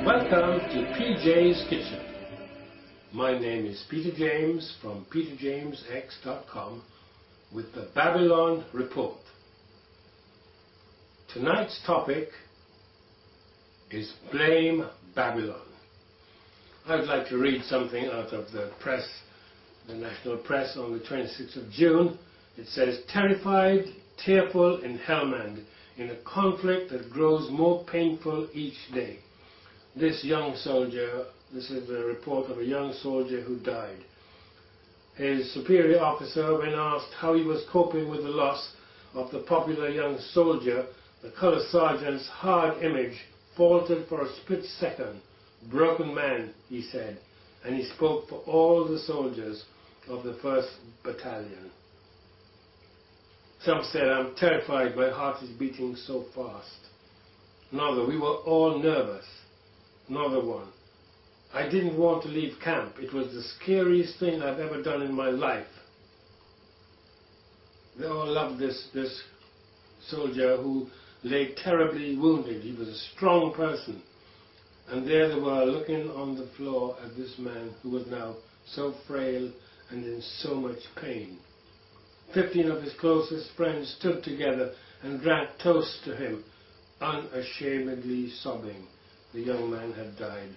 Welcome to PJ's Kitchen. My name is Peter James from peterjamesx.com with the Babylon Report. Tonight's topic is Blame Babylon. I would like to read something out of the press, the national press on the 26th of June. It says, terrified, tearful in Helmand in a conflict that grows more painful each day. This young soldier, this is the report of a young soldier who died. His superior officer, when asked how he was coping with the loss of the popular young soldier, the colour sergeant's hard image faltered for a split second. Broken man, he said, and he spoke for all the soldiers of the 1st Battalion. Some said, I'm terrified, my heart is beating so fast. Another, we were all nervous. Another one, I didn't want to leave camp. It was the scariest thing I've ever done in my life. They all loved this soldier who lay terribly wounded. He was a strong person. And there they were looking on the floor at this man who was now so frail and in so much pain. 15 of his closest friends stood together and drank toast to him, unashamedly sobbing. The young man had died.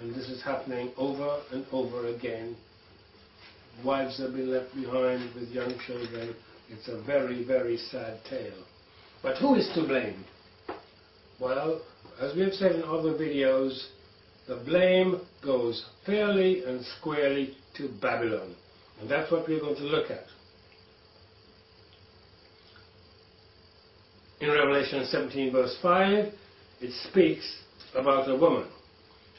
And this is happening over and over again. Wives have been left behind with young children. It's a very, very sad tale. But who is to blame? Well, as we have said in other videos, the blame goes fairly and squarely to Babylon. And that's what we're going to look at. In Revelation 17 verse 5, it speaks about a woman.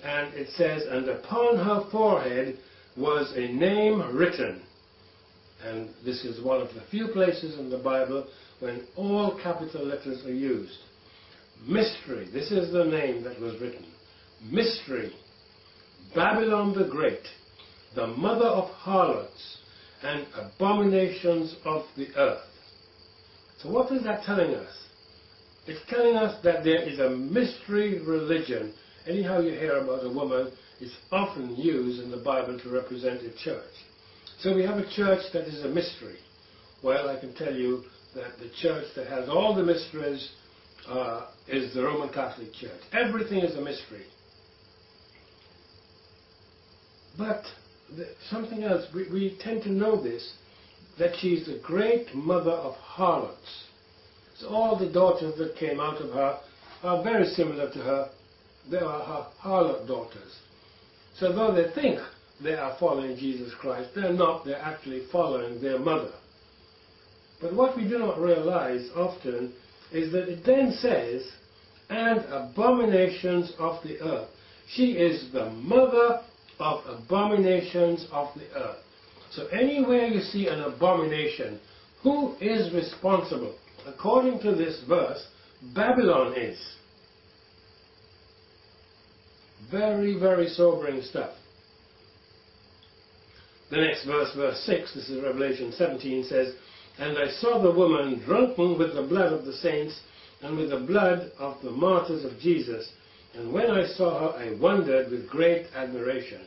And it says, and upon her forehead was a name written. And this is one of the few places in the Bible when all capital letters are used. Mystery, this is the name that was written. Mystery, Babylon the Great, the mother of harlots and abominations of the earth. So what is that telling us? It's telling us that there is a mystery religion. Anyhow you hear about a woman, it's often used in the Bible to represent a church. So we have a church that is a mystery. Well, I can tell you that the church that has all the mysteries is the Roman Catholic Church. Everything is a mystery. But something else, we tend to know this, that she's the great mother of harlots. So all the daughters that came out of her are very similar to her. They are her harlot daughters. So though they think they are following Jesus Christ, they're not. They're actually following their mother. But what we do not realize often is that it then says, and abominations of the earth. She is the mother of abominations of the earth. So anywhere you see an abomination, who is responsible? According to this verse, Babylon is. Very, very sobering stuff. The next verse, verse 6, this is Revelation 17, says, and I saw the woman drunken with the blood of the saints and with the blood of the martyrs of Jesus. And when I saw her, I wondered with great admiration.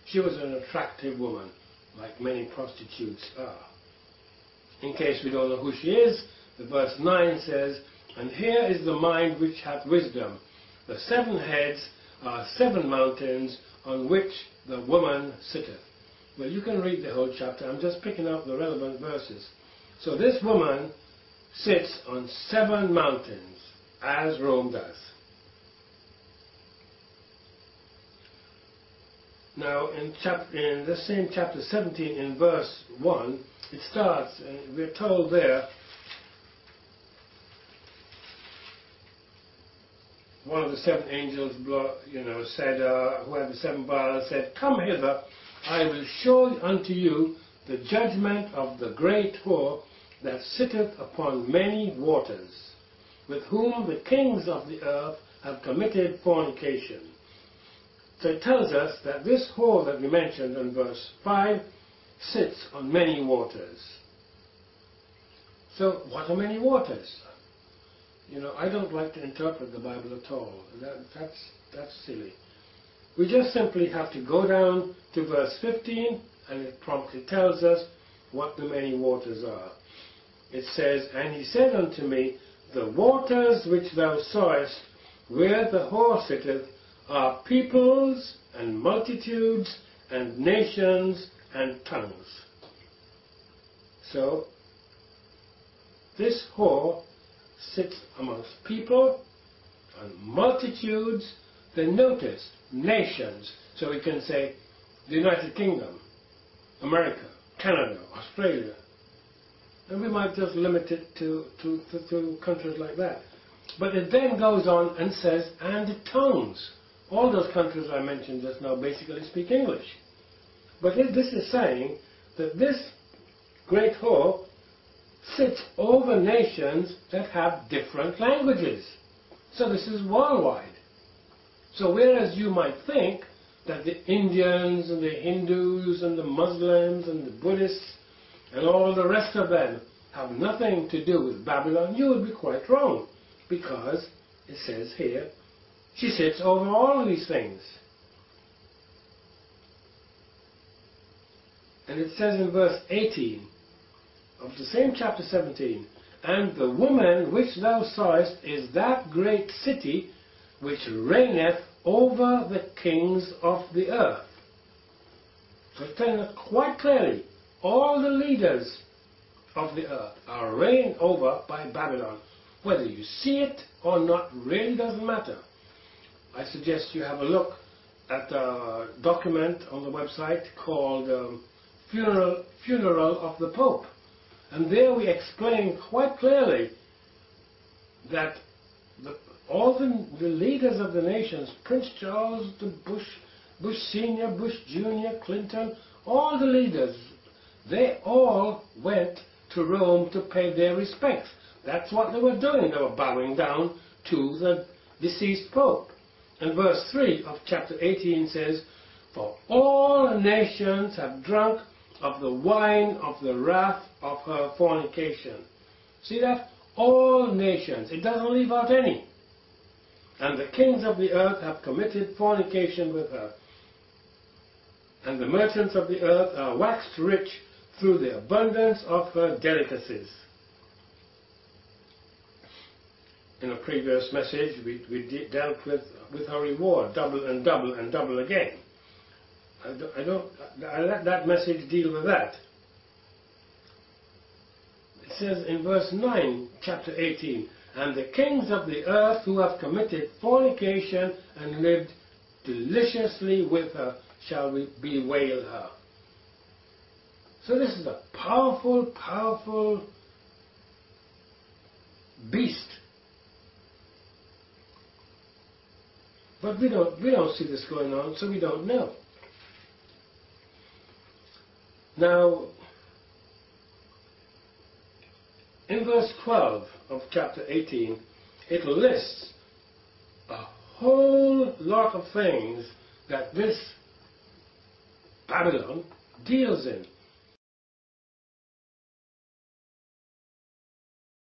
She was an attractive woman, like many prostitutes are. In case we don't know who she is, the verse 9 says, and here is the mind which hath wisdom. The 7 heads are 7 mountains on which the woman sitteth. Well, you can read the whole chapter. I'm just picking up the relevant verses. So this woman sits on 7 mountains, as Rome does. Now, in this same chapter 17, in verse 1, it starts, and we're told there, one of the 7 angels, said, who had the 7 vials, said, come hither, I will show unto you the judgment of the great whore that sitteth upon many waters, with whom the kings of the earth have committed fornication. So it tells us that this whore that we mentioned in verse 5 sits on many waters. So what are many waters? You know, I don't like to interpret the Bible at all. That's silly. We just simply have to go down to verse 15, and it promptly tells us what the many waters are. It says, "And he said unto me, The waters which thou sawest, where the whore sitteth, are peoples and multitudes and nations and tongues." So, this whore sits amongst people and multitudes. Then notice, nations. So we can say the United Kingdom, America, Canada, Australia. And we might just limit it to countries like that. But it then goes on and says, and tongues. All those countries I mentioned just now basically speak English. But this is saying that this great whore sits over nations that have different languages. So this is worldwide. So whereas you might think that the Indians and the Hindus and the Muslims and the Buddhists and all the rest of them have nothing to do with Babylon, you would be quite wrong. Because it says here, she sits over all these things. And it says in verse 18 of the same chapter 17, "And the woman which thou sawest is that great city which reigneth over the kings of the earth." So it's telling us quite clearly, all the leaders of the earth are reigned over by Babylon. Whether you see it or not really doesn't matter. I suggest you have a look at a document on the website called Funeral of the Pope. And there we explain quite clearly that all the leaders of the nations, Prince Charles, the Bush Senior, Bush Junior, Clinton, all the leaders, they all went to Rome to pay their respects. That's what they were doing. They were bowing down to the deceased Pope. And verse 3 of chapter 18 says, "For all nations have drunk of the wine of the wrath of her fornication." See that? All nations. It doesn't leave out any. "And the kings of the earth have committed fornication with her. And the merchants of the earth are waxed rich through the abundance of her delicacies." In a previous message, we dealt with her reward, double and double and double again. I let that message deal with that. It says in verse 9, chapter 18, "And the kings of the earth who have committed fornication and lived deliciously with her shall bewail her." So this is a powerful, powerful beast. But we don't see this going on, so we don't know. Now, in verse 12 of chapter 18, it lists a whole lot of things that this Babylon deals in.